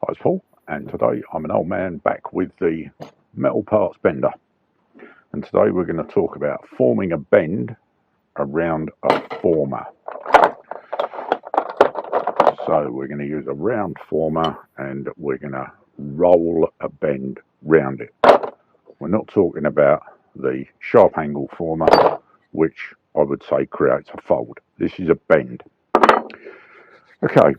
Hi, it's Paul, and today I'm an old man back with the metal parts bender. And today we're going to talk about forming a bend around a former. So we're going to use a round former and we're going to roll a bend round it. We're not talking about the sharp angle former, which I would say creates a fold. This is a bend. Okay.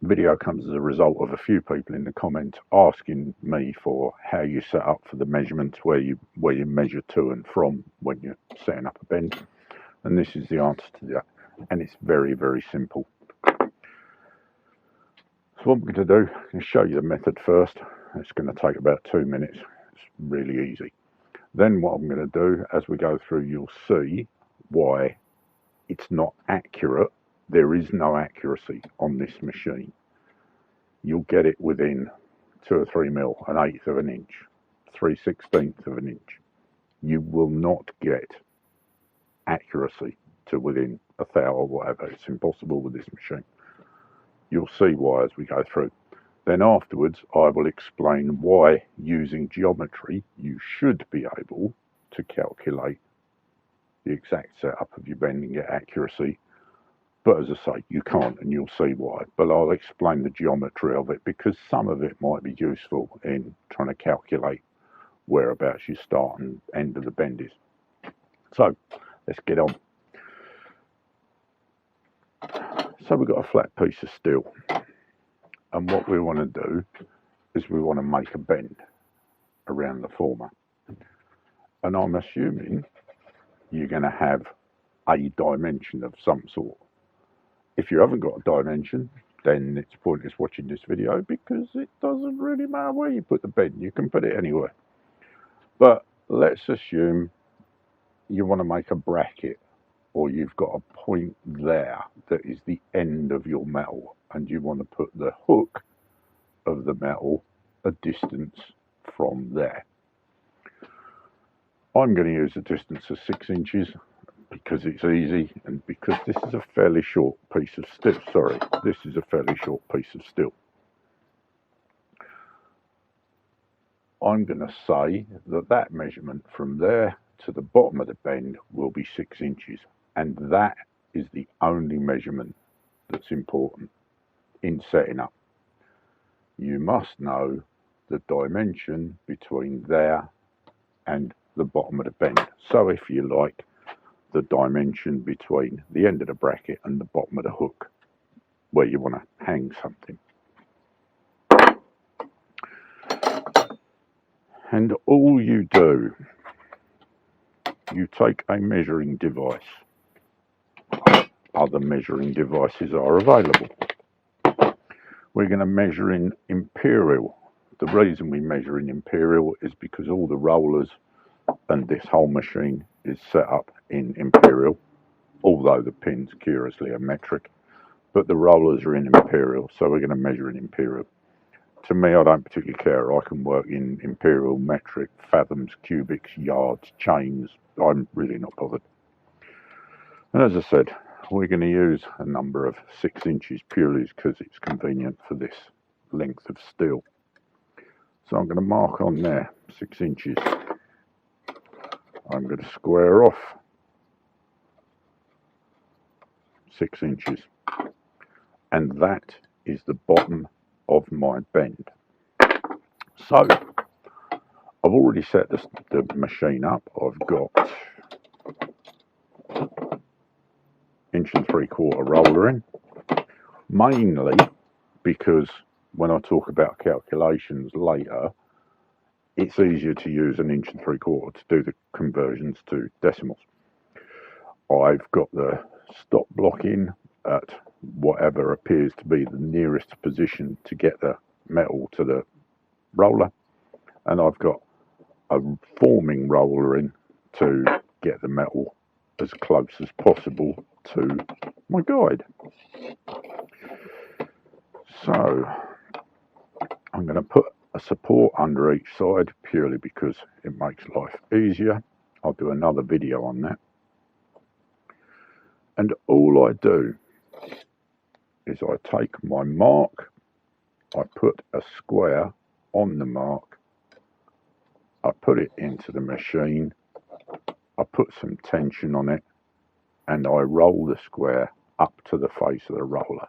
Video comes as a result of a few people in the comments asking me for how you set up for the measurements, where you measure to and from when you're setting up a bend, and this is the answer to that, and it's very, very simple. So what I'm going to do is show you the method first. It's going to take about 2 minutes. It's really easy. Then what I'm going to do as we go through, you'll see why it's not accurate. There is no accuracy on this machine. You'll get it within 2 or 3 mil, 1/8 of an inch, 3/16 of an inch. You will not get accuracy to within a thou or whatever. It's impossible with this machine. You'll see why as we go through. Then afterwards, I will explain why using geometry you should be able to calculate the exact setup of your bend and get accuracy. But as I say, you can't, and you'll see why. But I'll explain the geometry of it, because some of it might be useful in trying to calculate whereabouts your start and end of the bend is. So let's get on. So we've got a flat piece of steel, and what we want to do is we want to make a bend around the former. And I'm assuming you're going to have a dimension of some sort. If you haven't got a dimension, then it's pointless watching this video, because it doesn't really matter where you put the bend. You can put it anywhere. But let's assume you want to make a bracket, or you've got a point there that is the end of your metal, and you want to put the hook of the metal a distance from there. I'm going to use a distance of 6 inches. Because it's easy, and because this is a fairly short piece of steel. Sorry, this is a fairly short piece of steel. I'm going to say that measurement from there to the bottom of the bend will be 6 inches, and that is the only measurement that's important in setting up. You must know the dimension between there and the bottom of the bend. So if you like, the dimension between the end of the bracket and the bottom of the hook where you want to hang something. And all you do, you take a measuring device. Other measuring devices are available. We're going to measure in imperial. The reason we measure in imperial is because all the rollers and this whole machine is set up in imperial, although the pins curiously are metric, but the rollers are in imperial, so we're going to measure in imperial. To me, I don't particularly care. I can work in imperial, metric, fathoms, cubics, yards, chains. I'm really not bothered. And as I said, we're going to use a number of 6 inches purely because it's convenient for this length of steel. So I'm going to mark on there 6 inches. I'm going to square off 6 inches, and that is the bottom of my bend. So I've already set the machine up. I've got 1 3/4 roller in, mainly because when I talk about calculations later, it's easier to use 1 3/4 to do the conversions to decimals. I've got the stop block in at whatever appears to be the nearest position to get the metal to the roller, and I've got a forming roller in to get the metal as close as possible to my guide. So I'm going to put a support under each side purely because it makes life easier. I'll do another video on that. And all I do is I take my mark I put a square on the mark, I put it into the machine, I put some tension on it, and I roll the square up to the face of the roller.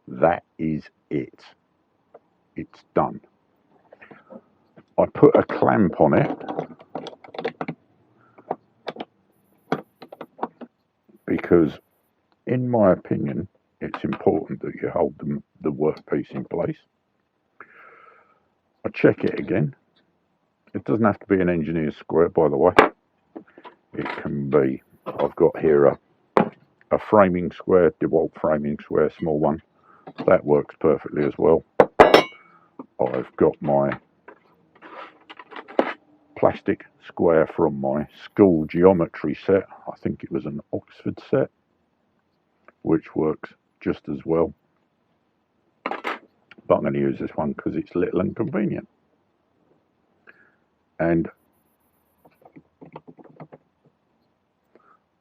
That is it. It's done. I put a clamp on it because, in my opinion, it's important that you hold the workpiece in place. I check it again. It doesn't have to be an engineer's square, by the way. It can be, I've got here a framing square, DeWalt framing square, small one. That works perfectly as well. I've got my plastic square from my school geometry set. I think it was an Oxford set, which works just as well. But I'm going to use this one because it's little and convenient. And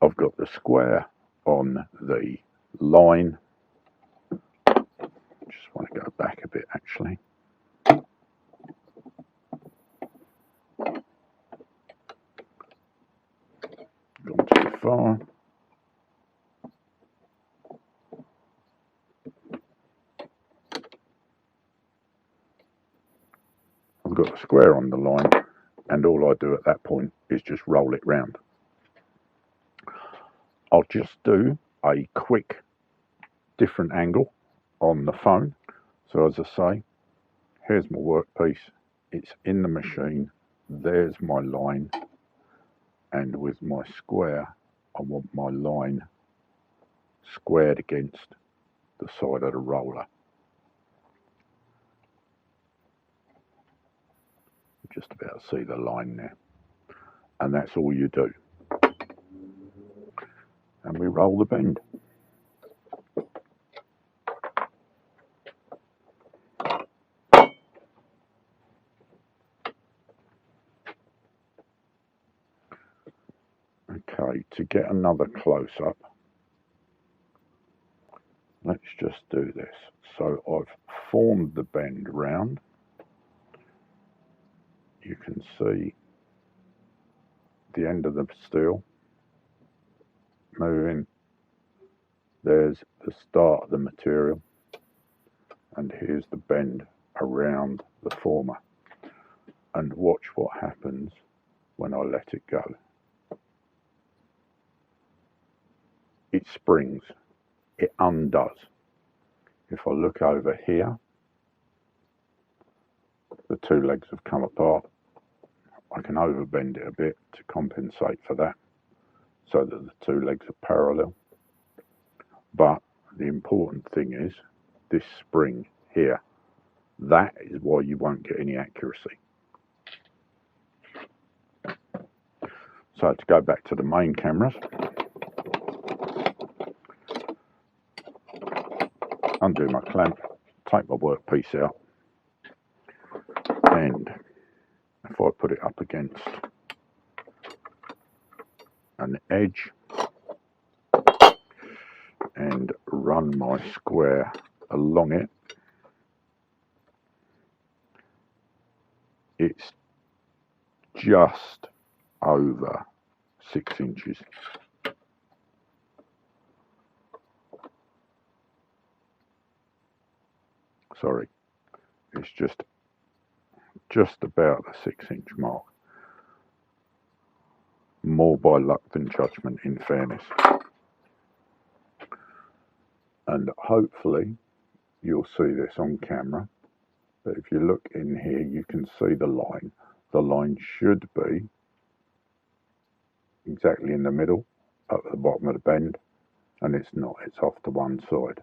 I've got the square on the line. Just want to go back a bit actually. Gone too far. I've got the square on the line, and all I do at that point is just roll it round. I'll just do a quick different angle on the phone. So as I say, here's my workpiece, it's in the machine, there's my line, and with my square I want my line squared against the side of the roller. Just about see the line there, and that's all you do. And we roll the bend. Okay, to get another close-up, let's just do this. So I've formed the bend round. You can see the end of the steel moving. There's the start of the material, and here's the bend around the former. And watch what happens when I let it go. It springs, it undoes. If I look over here, the two legs have come apart. I can overbend it a bit to compensate for that, so that the two legs are parallel. But the important thing is this spring here. That is why you won't get any accuracy. So to go back to the main cameras, undo my clamp, take my workpiece out, and if I put it up against an edge and run my square along it, it's just over 6 inches. Sorry, it's just about the 6-inch mark. More by luck than judgment, in fairness. And hopefully you'll see this on camera, but if you look in here you can see the line. The line should be exactly in the middle, up at the bottom of the bend, and it's not, it's off to one side.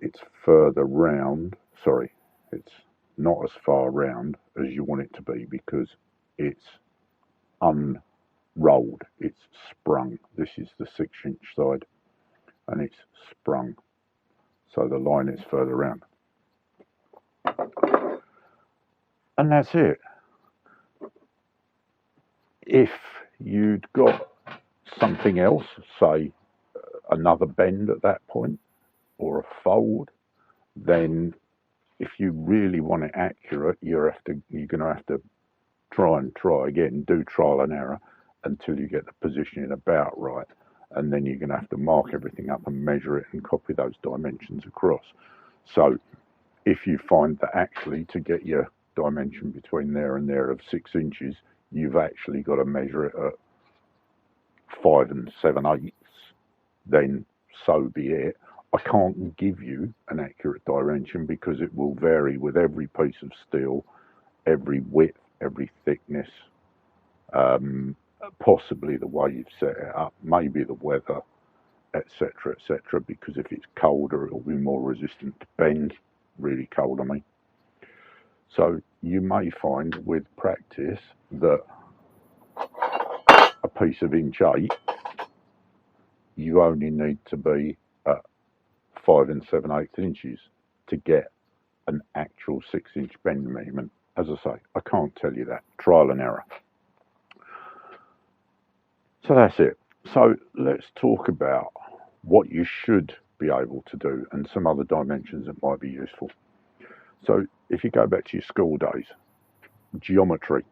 It's further round, sorry, it's not as far round as you want it to be because it's unrolled, it's sprung. This is the 6-inch side and it's sprung, so the line is further round. And that's it. If you'd got something else, say another bend at that point, or a fold, then if you really want it accurate, you're going to have to try again, do trial and error until you get the positioning about right, and then you're going to have to mark everything up and measure it and copy those dimensions across. So if you find that actually to get your dimension between there and there of 6 inches, you've actually got to measure it at 5 7/8, then so be it. I can't give you an accurate dimension because it will vary with every piece of steel, every width, every thickness, possibly the way you've set it up, maybe the weather, etc., etc. Because if it's colder, it'll be more resistant to bend. Really cold, I mean. So you may find with practice that a piece of 1'8", you only need to be at 5 7/8 inches to get an actual 6-inch bend measurement. As I say, I can't tell you that. Trial and error. So that's it. So let's talk about what you should be able to do and some other dimensions that might be useful. So if you go back to your school days, geometry,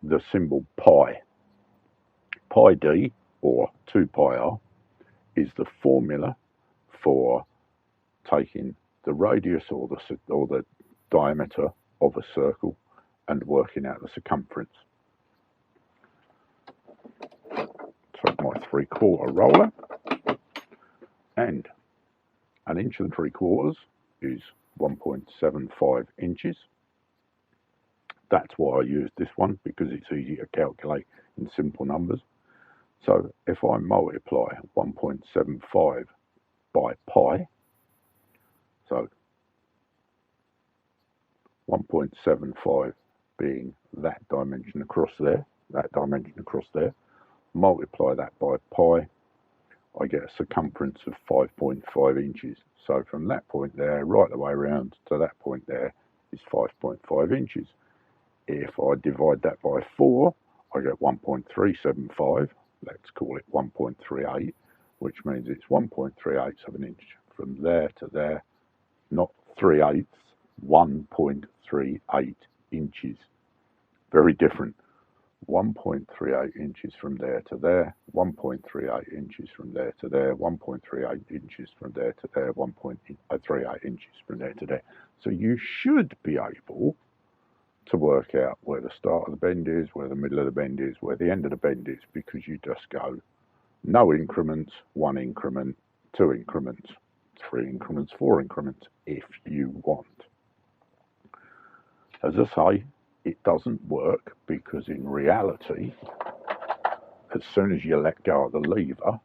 the symbol pi, pi d or 2 pi r is the formula for taking the radius or the diameter of a circle and working out the circumference. Take my 3/4 roller, and 1 3/4 is 1.75 inches. That's why I use this one, because it's easy to calculate in simple numbers. So if I multiply 1.75 by pi, so 1.75 being that dimension across there, multiply that by pi, I get a circumference of 5.5 inches. So from that point there, right the way around to that point there is 5.5 inches. If I divide that by 4, I get 1.375. Let's call it 1.38, which means it's 1.38 of an inch from there to there, not 3/8, 1.38 inches. Very different. 1.38 inches from there to there, 1.38 inches from there to there, 1.38 inches from there to there, 1.38 inches from there to there. So you should be able to work out where the start of the bend is, where the middle of the bend is, where the end of the bend is, because you just go no increments, 1 increment, 2 increments, 3 increments, 4 increments if you want. As I say, it doesn't work because in reality, as soon as you let go of the lever,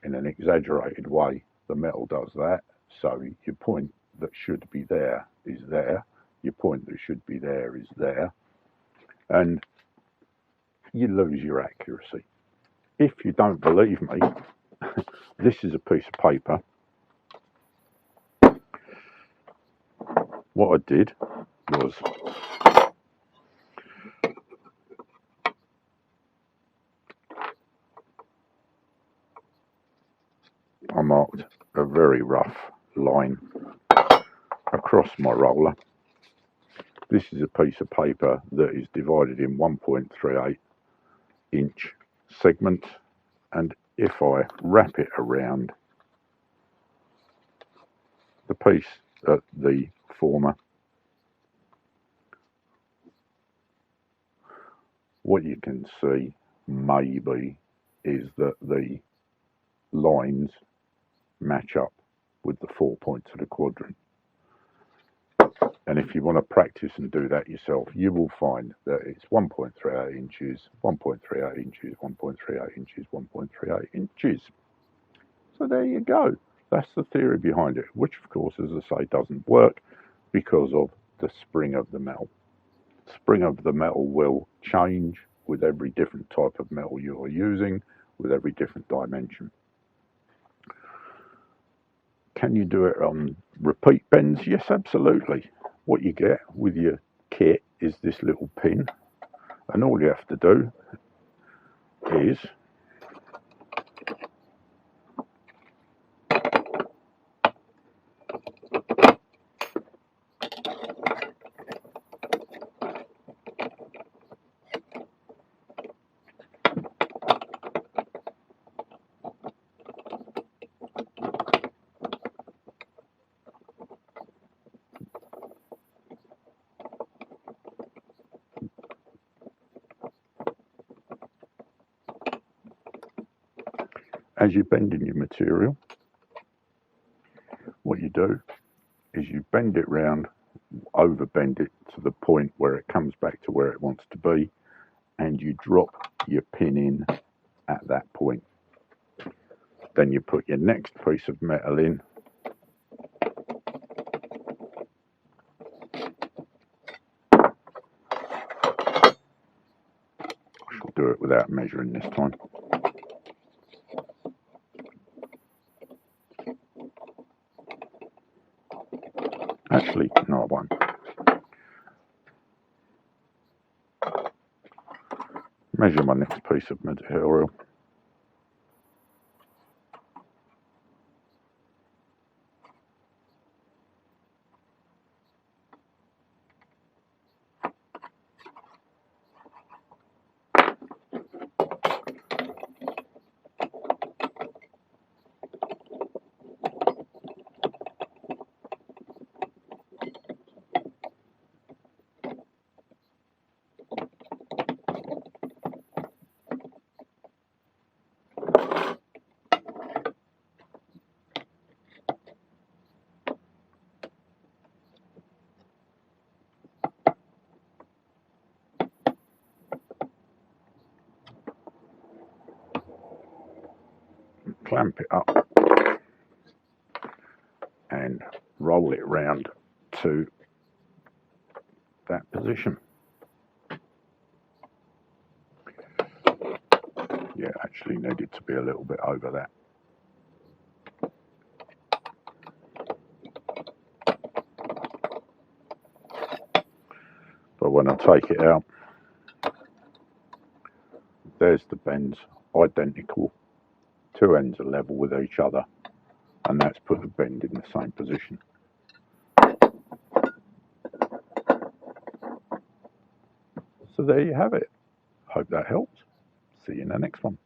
in an exaggerated way, the metal does that. So your point that should be there is there, your point that should be there is there, and you lose your accuracy. If you don't believe me, this is a piece of paper. What I did was I marked a very rough line across my roller. This is a piece of paper that is divided in 1.38 inch segments, and if I wrap it around the piece at the former, what you can see maybe is that the lines match up with the 4 points of the quadrant. And if you want to practice and do that yourself, you will find that it's 1.38 inches, 1.38 inches, 1.38 inches, 1.38 inches. So there you go. That's the theory behind it, which of course, as I say, doesn't work because of the spring of the metal. Spring of the metal will change with every different type of metal you're using, with every different dimension. Can you do it on repeat bends? Yes, absolutely. What you get with your kit is this little pin, and all you have to do is As you're bending your material, what you do is you bend it round, over bend it to the point where it comes back to where it wants to be, and you drop your pin in at that point. Then you put your next piece of metal in, I shall do it without measuring this time. Actually, no, I won't. Measure my next piece of material. Clamp it up and roll it round to that position. Yeah, actually needed to be a little bit over that. But when I take it out, there's the bends, identical. Two ends are level with each other, and that's put the bend in the same position. So there you have it. Hope that helps. See you in the next one.